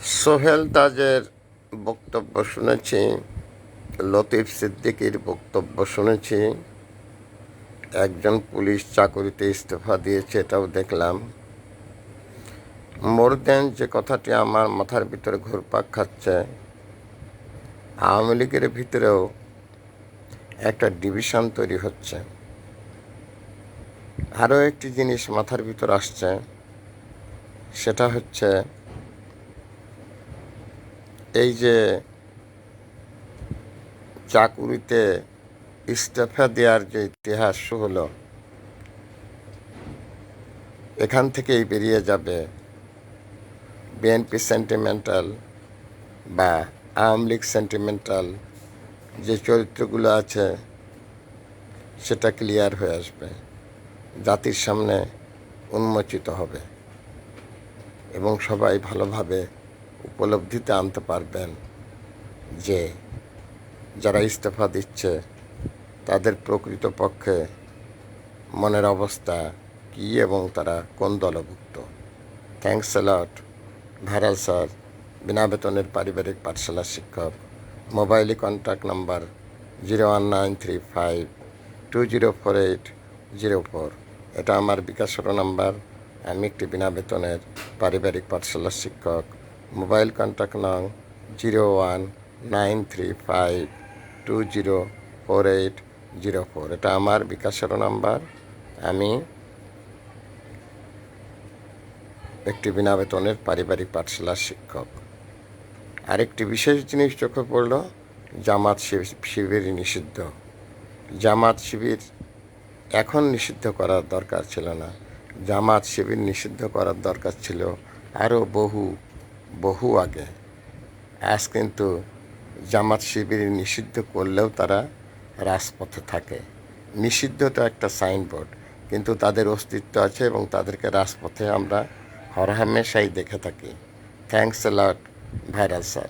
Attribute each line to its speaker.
Speaker 1: সোহেল তাজের বক্তব্য শুনেছি, লতিফ সিদ্দিকীর বক্তব্য শুনেছি, একজন পুলিশ চাকুরিতে ইস্তফা দিয়েছে এটাও দেখলাম। মোর দেন যে কথাটি আমার মাথার ভিতরে ঘুরপাক খাচ্ছে, আওয়ামী লীগের ভিতরেও একটা ডিভিশন তৈরি হচ্ছে। আরও একটি জিনিস মাথার ভিতর আসছে, সেটা হচ্ছে এই যে চাকুরিতে ইস্তফা দেওয়ার যে ইতিহাস হলো, এখান থেকেই বেরিয়ে যাবে বিএনপি সেন্টিমেন্টাল বা আওয়ামী লীগ সেন্টিমেন্টাল যে চরিত্রগুলো আছে সেটা ক্লিয়ার হয়ে আসবে, জাতির সামনে উন্মোচিত হবে এবং সবাই ভালোভাবে উপলব্ধিতে আনতে পারবেন যে যারা ইস্তফা দিচ্ছে তাদের প্রকৃতপক্ষে মনের অবস্থা কী এবং তারা কোন দলভুক্ত। Thanks a lot. Viral sir, বিনা বেতনের পারিবারিক পাঠশালার শিক্ষক। মোবাইলে কন্ট্যাক্ট নাম্বার 01935204804। এটা আমার বিকাশের নাম্বার। আমি একটি বিনা বেতনের পারিবারিক পাঠশালার শিক্ষক। মোবাইল কন্ট্যাক্ট নং 01935204804। এটা আমার বিকাশের নাম্বার। আমি একটি বিনা বেতনের পারিবারিক পাঠশালার শিক্ষক। আরেকটি বিশেষ জিনিস চোখে পড়ল, জামাত শিবির নিষিদ্ধ। জামাত শিবির এখন নিষিদ্ধ করার দরকার ছিল না, জামাত শিবির নিষিদ্ধ করার দরকার ছিল আরও বহু আগে। আজ কিন্তু জামাত শিবির নিষিদ্ধ করলেও তারা রাজপথে থাকে। নিষিদ্ধ তো একটা সাইনবোর্ড, কিন্তু তাদের অস্তিত্ব আছে এবং তাদেরকে রাজপথে আমরা হরহামেশাই দেখে থাকি। Thanks a lot, viral sir.